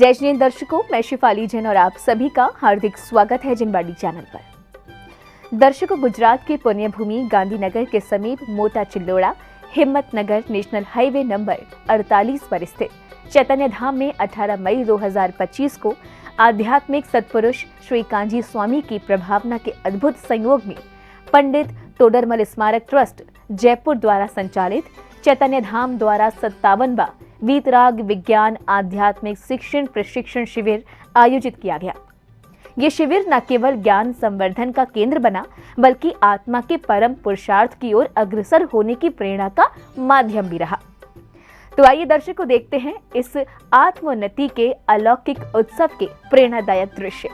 जय जिन दर्शकों, मैं शिफाली जैन और आप सभी का हार्दिक स्वागत है जिनवाड़ी चैनल पर। दर्शकों, गुजरात के पुण्य भूमि गांधीनगर के समीप मोटा चिल्लोड़ा हिम्मतनगर नेशनल हाईवे नंबर 48 पर स्थित चैतन्य धाम में 18 मई 2025 को आध्यात्मिक सत्पुरुष श्री कांजी स्वामी की प्रभावना के अद्भुत संयोग में पंडित तोडरमल स्मारक ट्रस्ट जयपुर द्वारा संचालित चैतन्य धाम द्वारा 57वां वीतराग विज्ञान आध्यात्मिक शिक्षण प्रशिक्षण शिविर आयोजित किया गया। ये शिविर न केवल ज्ञान संवर्धन का केंद्र बना, बल्कि आत्मा के परम पुरुषार्थ की ओर अग्रसर होने की प्रेरणा का माध्यम भी रहा। तो आइए दर्शकों, देखते हैं इस आत्मोन्नति के अलौकिक उत्सव के प्रेरणादायक दृश्य।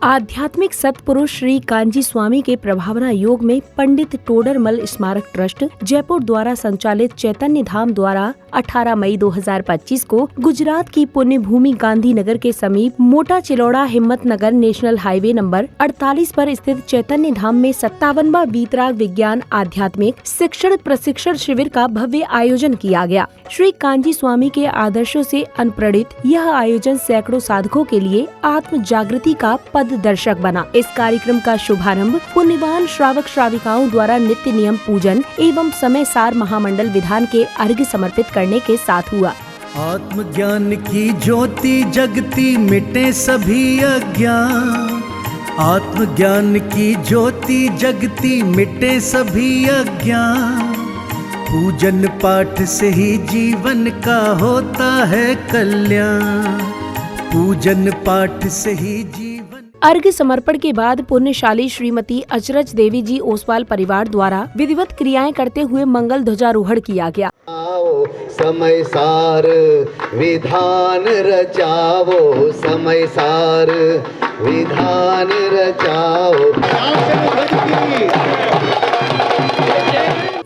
आध्यात्मिक सत्पुरुष श्री कांजी स्वामी के प्रभावना योग में पंडित तोडरमल स्मारक ट्रस्ट जयपुर द्वारा संचालित चैतन्य धाम द्वारा 18 मई 2025 को गुजरात की पुण्य भूमि गांधीनगर के समीप मोटा चिल्लोड़ा हिम्मतनगर नेशनल हाईवे नंबर 48 पर स्थित चैतन्य धाम में 57वां वीतराग विज्ञान आध्यात्मिक शिक्षण प्रशिक्षण शिविर का भव्य आयोजन किया गया। श्री कांजी स्वामी के आदर्शों से अनुप्रेरित यह आयोजन सैकड़ों साधकों के लिए आत्म जागृति का पद दर्शक बना। इस कार्यक्रम का शुभारंभ पुण्यवान श्रावक श्राविकाओं द्वारा नित्य नियम पूजन एवं समय सार महामंडल विधान के अर्घ्य समर्पित करने के साथ हुआ। आत्मज्ञान की ज्योति जगती मिटे सभी अज्ञान, आत्मज्ञान की ज्योति जगती मिटे सभी अज्ञान, पूजन पाठ से ही जीवन का होता है कल्याण, पूजन पाठ से ही जीवन। अर्घ्य समर्पण के बाद पुण्यशाली श्रीमती अचरज देवी जी ओसवाल परिवार द्वारा विधिवत क्रियाएं करते हुए मंगल ध्वजारोहण किया गया। समय सार विधान रचाओ, समय सार विधान रचाओ।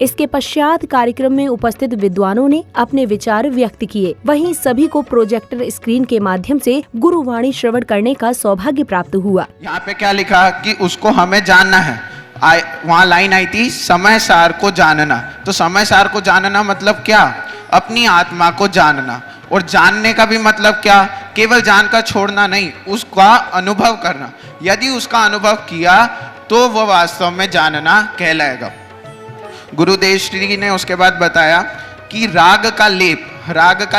इसके पश्चात कार्यक्रम में उपस्थित विद्वानों ने अपने विचार व्यक्त किए। वहीं सभी को प्रोजेक्टर स्क्रीन के माध्यम से गुरुवाणी श्रवण करने का सौभाग्य प्राप्त हुआ। यहाँ पे क्या लिखा कि उसको हमें जानना है। वहाँ लाइन आई थी समय सार को जानना। तो समय सार को जानना मतलब क्या? अपनी आत्मा को जानना। और जानने का भी मतलब क्या? केवल जानकर छोड़ना नहीं, उसका अनुभव करना। यदि उसका अनुभव किया तो वह वास्तव में जानना कहलाएगा। गुरुदेव श्री ने उसके बाद बताया कि राग का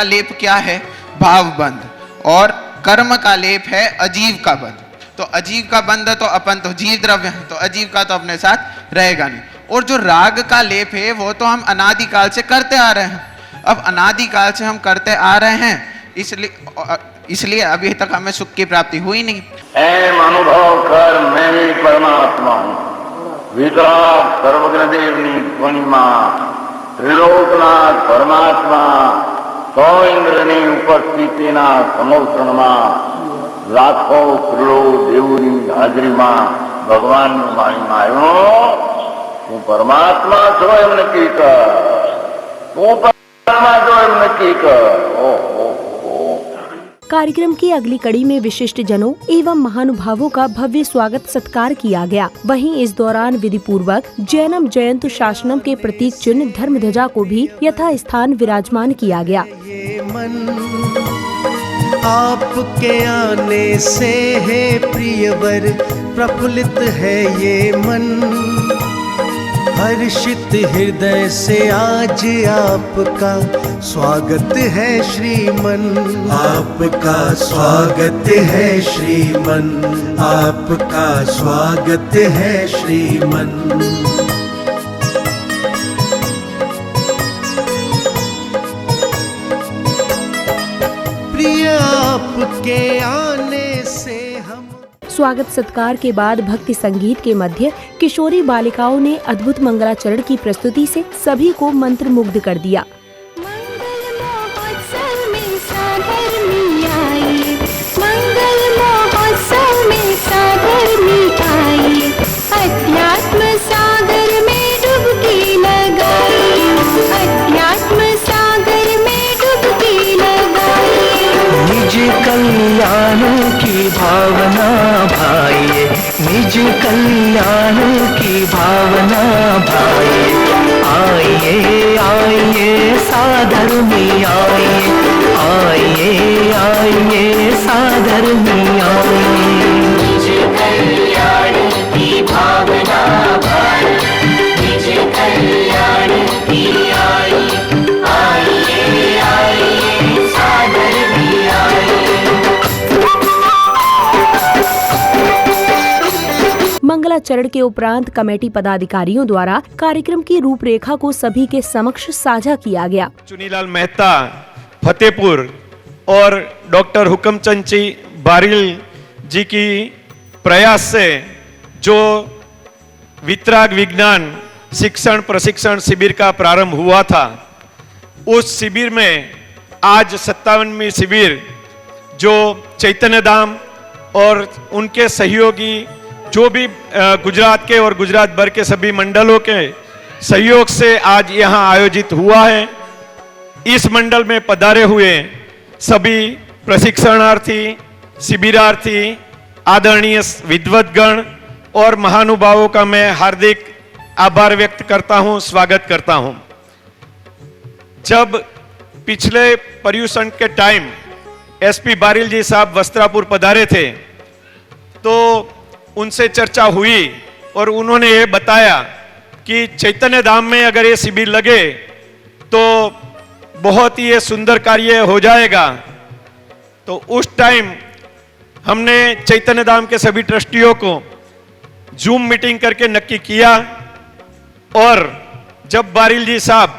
लेप क्या है? भावबंध। और कर्म का लेप है अजीव का बंध। तो अजीव का बंध तो अपन तो जीव द्रव्य है, तो अजीव का तो अपने साथ रहेगा नहीं। और जो राग का लेप है वो तो हम अनादिकाल से करते आ रहे हैं। अब अनादिकाल से हम करते आ रहे हैं, इसलिए अभी तक हमें सुख की प्राप्ति हुई नहीं। अनुभव कर मैं भी परमात्मा हूँ। वितराग सर्वज्ञ देवनी पूर्णिमा त्रिलोकनाथ परमात्मा सौ इंद्રની ઉપસ્થિતિના સમોસણમાં લાખો કરોડો દેવોની હાજરીમાં ભગવાનનું માણીમાં આવ્યો। હું પરમાત્મા છો એમ નક્કી કર, હું પરમાત્મા છો એમ નક્કી કર। कार्यक्रम की अगली कड़ी में विशिष्ट जनों एवं महानुभावों का भव्य स्वागत सत्कार किया गया। वहीं इस दौरान विधि पूर्वक जैनम जयंत शासनम के प्रतीक चिन्ह धर्म ध्वजा को भी यथा स्थान विराजमान किया गया। ये मन आपके आने से है प्रियवर, प्रफुल्लित है ये मन, हर्षित हृदय से आज आपका स्वागत है श्रीमन, आपका स्वागत है श्रीमन, आपका स्वागत है श्रीमन। प्रिय आपके आने से हम। स्वागत सत्कार के बाद भक्ति संगीत के मध्य किशोरी बालिकाओं ने अद्भुत मंगलाचरण की प्रस्तुति से सभी को मंत्रमुग्ध कर दिया। अध्यात्म सागर में डुबकी लगाई, अध्यात्म सागर में डुबकी लगाई। निज कल्याण की भावना भाइये, निज कल्याण की भावना भाइये। आइए आइए साधर्मी आइए, आइए आइए चरण के उपरांत कमेटी पदाधिकारियों द्वारा कार्यक्रम की रूपरेखा को सभी के समक्ष साझा किया गया। चुनीलाल मेहता फतेहपुर और डॉक्टर हुक्मचंद जी बारिल जी की प्रयास से जो वितराग विज्ञान शिक्षण प्रशिक्षण शिविर का प्रारंभ हुआ था, उस शिविर में आज 57वीं शिविर जो चैतन्य धाम और उनके सहयोगी जो भी गुजरात के और गुजरात भर के सभी मंडलों के सहयोग से आज यहाँ आयोजित हुआ है। इस मंडल में पधारे हुए सभी प्रशिक्षणार्थी, शिविरार्थी, आदरणीय विद्वद्गण और महानुभावों का मैं हार्दिक आभार व्यक्त करता हूं, स्वागत करता हूं। जब पिछले पर्यूषण के टाइम एसपी बारिल जी साहब वस्त्रापुर पधारे थे तो उनसे चर्चा हुई और उन्होंने ये बताया कि चैतन्य धाम में अगर ये शिविर लगे तो बहुत ही ये सुंदर कार्य हो जाएगा। तो उस टाइम हमने चैतन्य धाम के सभी ट्रस्टियों को जूम मीटिंग करके नक्की किया और जब बारिल जी साहब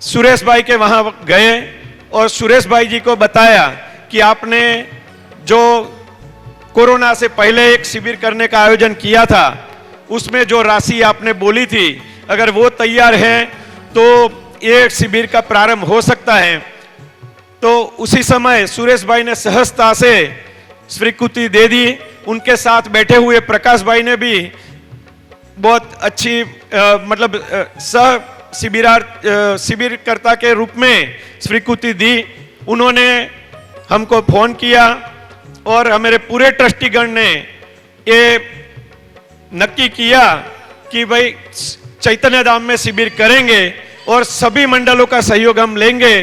सुरेश भाई के वहां गए और सुरेश भाई जी को बताया कि आपने जो कोरोना से पहले एक शिविर करने का आयोजन किया था, उसमें जो राशि आपने बोली थी अगर वो तैयार है तो ये शिविर का प्रारंभ हो सकता है। तो उसी समय सुरेश भाई ने सहजता से स्वीकृति दे दी। उनके साथ बैठे हुए प्रकाश भाई ने भी बहुत अच्छी सह शिविरकर्ता के रूप में स्वीकृति दी। उन्होंने हमको फोन किया और हमारे पूरे ट्रस्टीगण ने ये नक्की किया कि भाई चैतन्य धाम में शिविर करेंगे और सभी मंडलों का सहयोग हम लेंगे।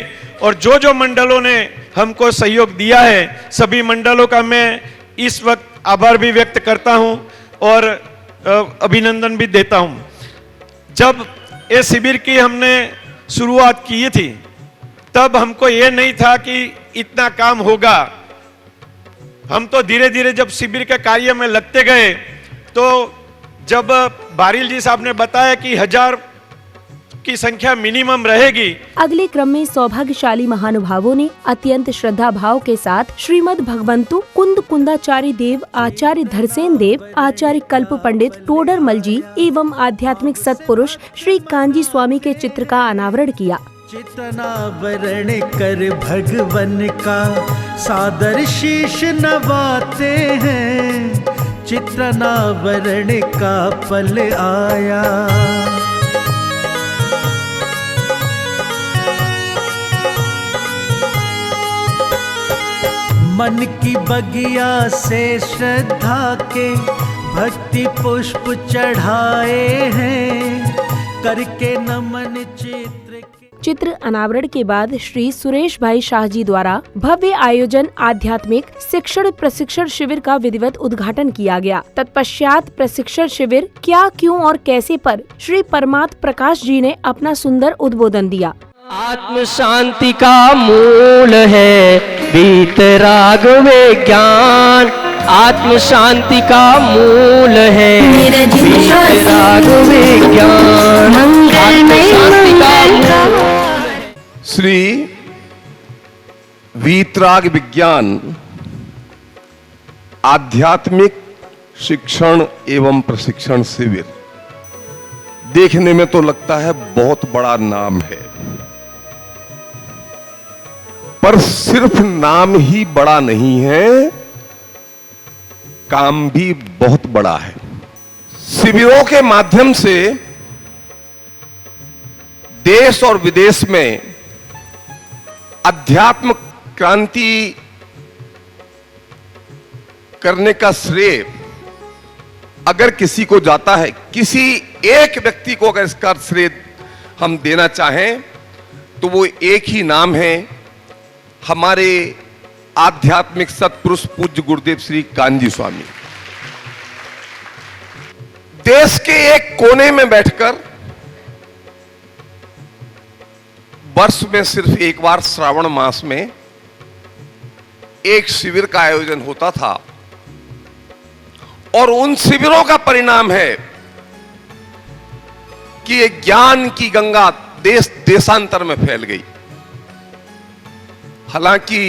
और जो जो मंडलों ने हमको सहयोग दिया है सभी मंडलों का मैं इस वक्त आभार भी व्यक्त करता हूं और अभिनंदन भी देता हूं। जब ये शिविर की हमने शुरुआत की थी तब हमको ये नहीं था कि इतना काम होगा। हम तो धीरे धीरे जब शिविर के कार्य में लगते गए तो जब बारिल जी साहब ने बताया कि 1000 की संख्या मिनिमम रहेगी। अगले क्रम में सौभाग्यशाली महानुभावों ने अत्यंत श्रद्धा भाव के साथ श्रीमद् भगवंतु कुंद कुंदाचार्य देव, आचार्य धरसेन देव, आचार्य कल्प पंडित टोडरमल जी एवं आध्यात्मिक सत्पुरुष श्री कांजी स्वामी के चित्र का अनावरण किया। चितनावरण कर भगवन का सादर शीश नवाते हैं, चितनावरण का पल आया। मन की बगिया से श्रद्धा के भक्ति पुष्प चढ़ाए हैं, करके नमन चित्र अनावरण के बाद श्री सुरेश भाई शाह जी द्वारा भव्य आयोजन आध्यात्मिक शिक्षण प्रशिक्षण शिविर का विधिवत उद्घाटन किया गया। तत्पश्चात प्रशिक्षण शिविर क्या, क्यों और कैसे पर श्री परमात्म प्रकाश जी ने अपना सुंदर उद्बोधन दिया। आत्म शांति का मूल है वीतराग विज्ञान, आत्म शांति का मूल है वीतराग विज्ञान, आत्म शांति का मूल। श्री वीतराग विज्ञान आध्यात्मिक शिक्षण एवं प्रशिक्षण शिविर देखने में तो लगता है बहुत बड़ा नाम है, पर सिर्फ नाम ही बड़ा नहीं है, काम भी बहुत बड़ा है। शिविरों के माध्यम से देश और विदेश में अध्यात्म क्रांति करने का श्रेय अगर किसी को जाता है, किसी एक व्यक्ति को अगर इसका श्रेय हम देना चाहें तो वो एक ही नाम है, हमारे आध्यात्मिक सत्पुरुष पूज्य गुरुदेव श्री कांजी स्वामी। देश के एक कोने में बैठकर वर्ष में सिर्फ एक बार श्रावण मास में एक शिविर का आयोजन होता था और उन शिविरों का परिणाम है कि ये ज्ञान की गंगा देश देशांतर में फैल गई। हालांकि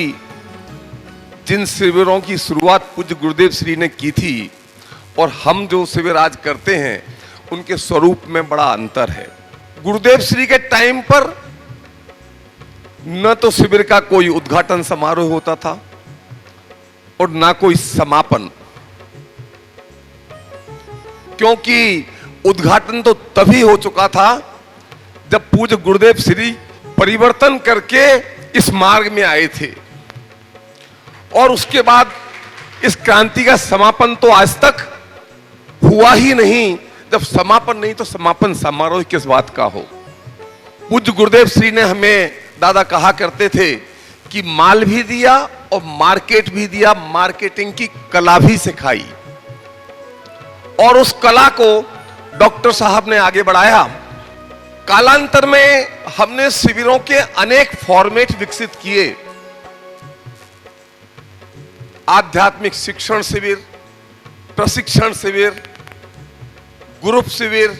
जिन शिविरों की शुरुआत पूज्य गुरुदेव श्री ने की थी और हम जो शिविर आज करते हैं उनके स्वरूप में बड़ा अंतर है। गुरुदेव श्री के टाइम पर न तो शिविर का कोई उद्घाटन समारोह होता था और ना कोई समापन, क्योंकि उद्घाटन तो तभी हो चुका था जब पूज्य गुरुदेव श्री परिवर्तन करके इस मार्ग में आए थे, और उसके बाद इस क्रांति का समापन तो आज तक हुआ ही नहीं। जब समापन नहीं तो समापन समारोह किस बात का हो। पूज्य गुरुदेव श्री ने हमें दादा कहा करते थे कि माल भी दिया और मार्केट भी दिया, मार्केटिंग की कला भी सिखाई, और उस कला को डॉक्टर साहब ने आगे बढ़ाया। कालांतर में हमने शिविरों के अनेक फॉर्मेट विकसित किए। आध्यात्मिक शिक्षण शिविर, प्रशिक्षण शिविर, ग्रुप शिविर,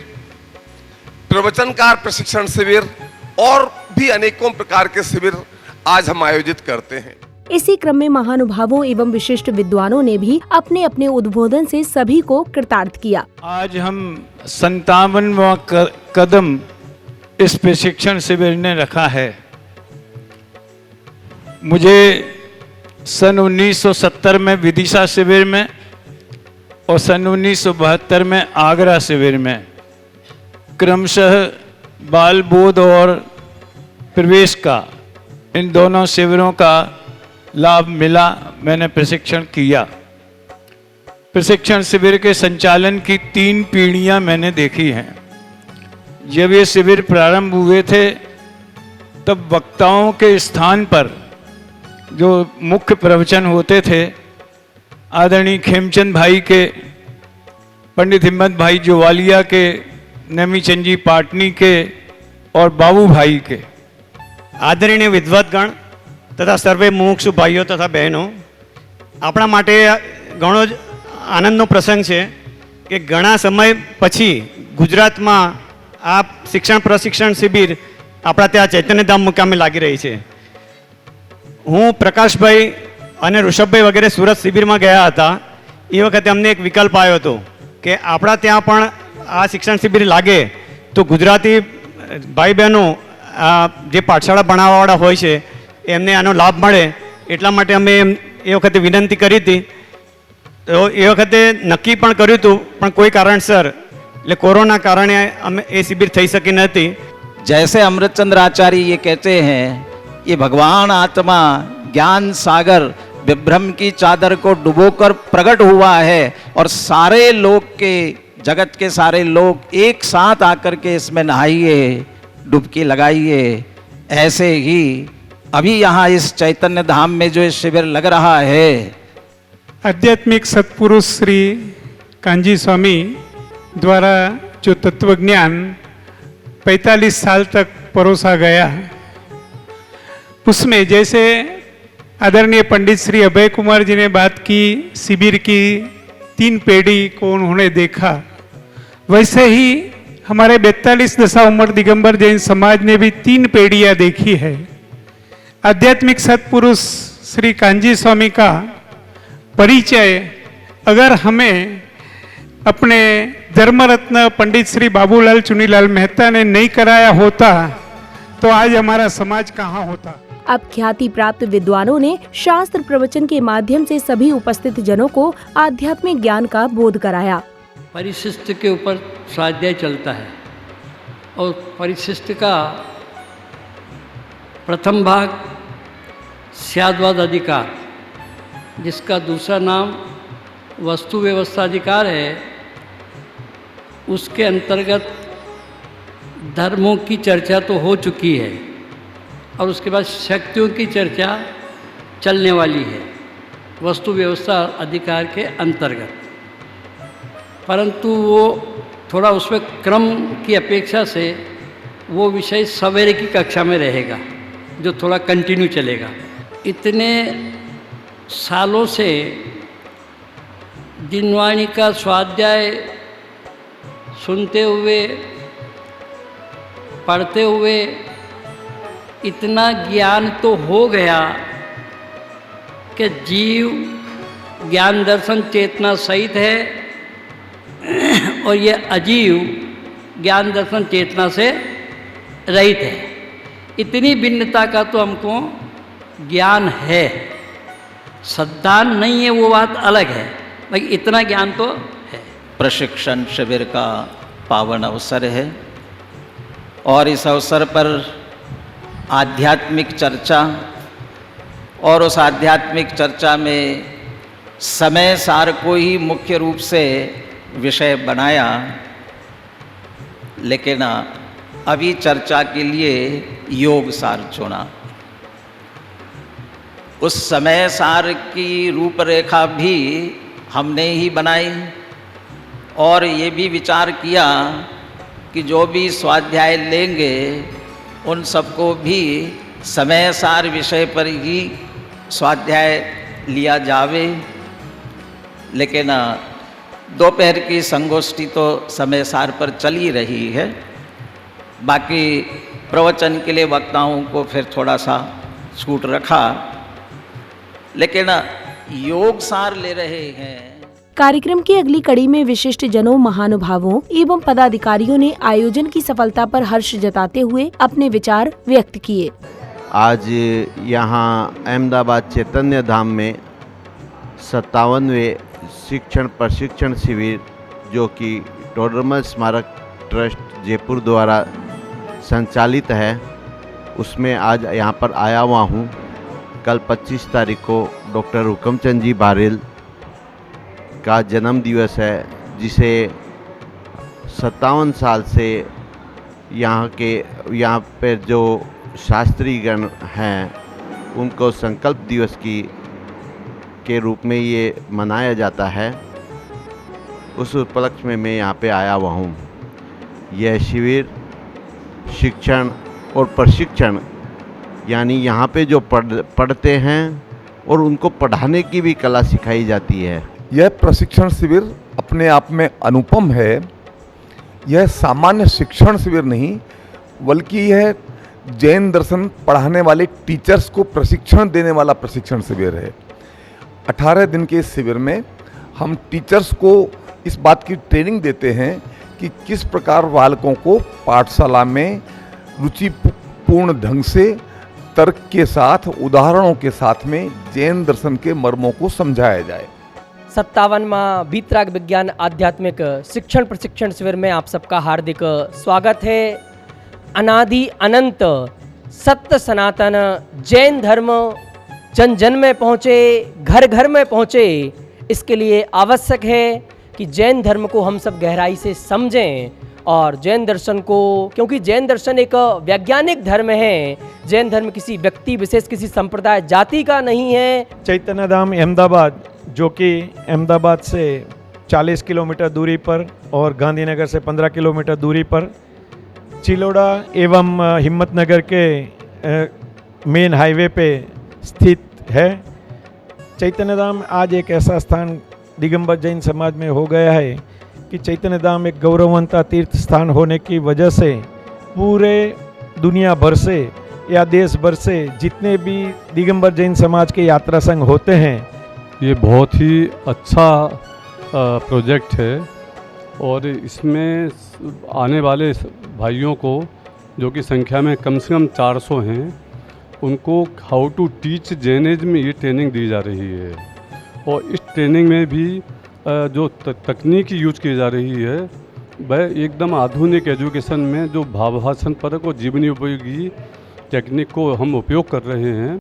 प्रवचनकार प्रशिक्षण शिविर और भी अनेकों प्रकार के शिविर आज हम आयोजित करते हैं। इसी क्रम में महानुभावों एवं विशिष्ट विद्वानों ने भी अपने अपने उद्बोधन से सभी को कृतार्थ किया। आज हम 57वां कदम इस प्रशिक्षण शिविर ने रखा है। मुझे सन 1970 में विदिशा शिविर में और सन 1972 में आगरा शिविर में क्रमशः बाल बोध और प्रवेश का, इन दोनों शिविरों का लाभ मिला। मैंने प्रशिक्षण किया। प्रशिक्षण शिविर के संचालन की 3 पीढ़ियां मैंने देखी हैं। जब ये शिविर प्रारंभ हुए थे तब वक्ताओं के स्थान पर जो मुख्य प्रवचन होते थे आदरणीय खेमचंद भाई के, पंडित हिम्मत भाई जोवालिया के, नेमीचंद जी पाटनी के और बाबू भाई के। आदरणीय विद्वतगण तथा सर्वे मुमुक्षु भाईओ तथा बहनों, આપણા માટે ઘણો જ આનંદનો પ્રસંગ છે કે ઘણા સમય પછી ગુજરાતમાં આ શિક્ષણ પ્રશિક્ષણ શિબિર આપણા ત્યાં ચૈતન્યધામ મુકામે લાગી રહી છે। હું પ્રકાશભાઈ અને ઋષભભાઈ વગેરે સુરત શિબિરમાં ગયા હતા। એ વખતે અમને એક વિકલ્પ આવ્યો હતો કે આપણા ત્યાં પણ આ શિક્ષણ શિબિર લાગે તો ગુજરાતી ભાઈ બહેનો જે પાઠશાળા ભણાવવાવાળા હોય છે એમને આનો લાભ મળે, એટલા માટે અમે એ વખતે વિનંતી કરી હતી। તો એ વખતે નક્કી પણ કર્યું હતું, પણ કોઈ કારણસર એટલે કોરોના કારણે અમે એ શિબિર થઈ શકી નથી। जैसे अमृतचंद्र आचार्य ये कहते हैं, ये भगवान आत्मा ज्ञान सागर विभ्रम की चादर को डुबोकर प्रकट हुआ है और सारे लोग के, जगत के सारे लोग एक साथ आकर के इसमें नहाइए, डुबकी लगाइए। ऐसे ही अभी यहाँ इस चैतन्य धाम में जो शिविर लग रहा है, आध्यात्मिक सत्पुरुष श्री कांजी स्वामी द्वारा जो तत्वज्ञान 45 साल तक परोसा गया, उसमें जैसे आदरणीय पंडित श्री अभय कुमार जी ने बात की, शिविर की 3 पीढ़ी को उन्होंने देखा, वैसे ही हमारे 42 दशा उम्र दिगंबर जैन समाज ने भी 3 पीढ़ियां देखी है। आध्यात्मिक सत्पुरुष श्री कांजी स्वामी का परिचय अगर हमें अपने धर्मरत्न पंडित श्री बाबूलाल चुनीलाल मेहता ने नहीं कराया होता तो आज हमारा समाज कहाँ होता। अब ख्याति प्राप्त विद्वानों ने शास्त्र प्रवचन के माध्यम से सभी उपस्थित जनों को आध्यात्मिक ज्ञान का बोध कराया। परिशिष्ट के ऊपर स्वाध्याय चलता है और परिशिष्ट का प्रथम भाग स्याद्वाद अधिकार, जिसका दूसरा नाम वस्तु व्यवस्था अधिकार है, उसके अंतर्गत धर्मों की चर्चा तो हो चुकी है और उसके बाद शक्तियों की चर्चा चलने वाली है वस्तु व्यवस्था अधिकार के अंतर्गत। परंतु वो थोड़ा उसमें क्रम की अपेक्षा से वो विषय सवेरे की कक्षा में रहेगा, जो थोड़ा कंटिन्यू चलेगा। इतने सालों से दिनवाणी का स्वाध्याय सुनते हुए, पढ़ते हुए इतना ज्ञान तो हो गया कि जीव ज्ञान दर्शन चेतना सहित है और ये अजीव ज्ञान दर्शन चेतना से रहित है। इतनी भिन्नता का तो हमको ज्ञान है, सद्दान नहीं है वो बात अलग है, भाई इतना ज्ञान तो है। प्रशिक्षण शिविर का पावन अवसर है और इस अवसर पर आध्यात्मिक चर्चा, और उस आध्यात्मिक चर्चा में समय सार को ही मुख्य रूप से विषय बनाया, लेकिन अभी चर्चा के लिए योग सार चुना। उस समय सार की रूपरेखा भी हमने ही बनाई और ये भी विचार किया कि जो भी स्वाध्याय लेंगे उन सबको भी समय सार विषय पर ही स्वाध्याय लिया जावे। लेकिन दोपहर की संगोष्ठी तो समय सार पर चल ही रही है, बाकी प्रवचन के लिए वक्ताओं को फिर थोड़ा सा छूट रखा, लेकिन योग सार ले रहे हैं। कार्यक्रम की अगली कड़ी में विशिष्ट जनों, महानुभावों एवं पदाधिकारियों ने आयोजन की सफलता पर हर्ष जताते हुए अपने विचार व्यक्त किए। आज यहाँ अहमदाबाद चैतन्य धाम में 57वें शिक्षण प्रशिक्षण शिविर जो कि टोडरमल स्मारक ट्रस्ट जयपुर द्वारा संचालित है, उसमें आज यहाँ पर आया हुआ हूँ। कल 25 तारीख को डॉक्टर हुकमचंद जी बारेल का जन्म दिवस है, जिसे 57 साल से यहाँ पे जो शास्त्री गण हैं उनको संकल्प दिवस के रूप में ये मनाया जाता है। उस उपलक्ष्य में मैं यहाँ पे आया हुआ हूँ। यह शिविर शिक्षण और प्रशिक्षण, यानी यहाँ पे जो पढ़ते हैं और उनको पढ़ाने की भी कला सिखाई जाती है। यह प्रशिक्षण शिविर अपने आप में अनुपम है। यह सामान्य शिक्षण शिविर नहीं, बल्कि यह जैन दर्शन पढ़ाने वाले टीचर्स को प्रशिक्षण देने वाला प्रशिक्षण शिविर है। 18 दिन के इस शिविर में हम टीचर्स को इस बात की ट्रेनिंग देते हैं कि किस प्रकार बालकों को पाठशाला में रुचिपूर्ण ढंग से तर्क के साथ, उदाहरणों के साथ में जैन दर्शन के मर्मों को समझाया जाए। 57वां वीतराग विज्ञान आध्यात्मिक शिक्षण प्रशिक्षण शिविर में आप सबका हार्दिक स्वागत है। अनादि अनंत सत्य सनातन जैन धर्म जन जन में पहुँचे, घर घर में पहुँचे, इसके लिए आवश्यक है कि जैन धर्म को हम सब गहराई से समझें और जैन दर्शन को, क्योंकि जैन दर्शन एक वैज्ञानिक धर्म है। जैन धर्म किसी व्यक्ति विशेष, किसी संप्रदाय जाति का नहीं है। चैतन्य धाम अहमदाबाद, जो कि अहमदाबाद से 40 किलोमीटर दूरी पर और गांधीनगर से 15 किलोमीटर दूरी पर, चिलोड़ा एवं हिम्मतनगर के मेन हाईवे पे स्थित है। चैतन्य धाम आज एक ऐसा स्थान दिगंबर जैन समाज में हो गया है कि चैतन्य धाम एक गौरववंता तीर्थ स्थान होने की वजह से पूरे दुनिया भर से या देश भर से जितने भी दिगंबर जैन समाज के यात्रा संघ होते हैं, ये बहुत ही अच्छा प्रोजेक्ट है और इसमें आने वाले भाइयों को, जो कि संख्या में कम से कम 400 हैं, उनको हाउ टू टीच जैनिज्म ये ट्रेनिंग दी जा रही है। और इस ट्रेनिंग में भी जो तकनीक यूज की जा रही है वह एकदम आधुनिक एजुकेशन में जो भावासन परक और जीवनी उपयोगी टेक्निक को हम उपयोग कर रहे हैं।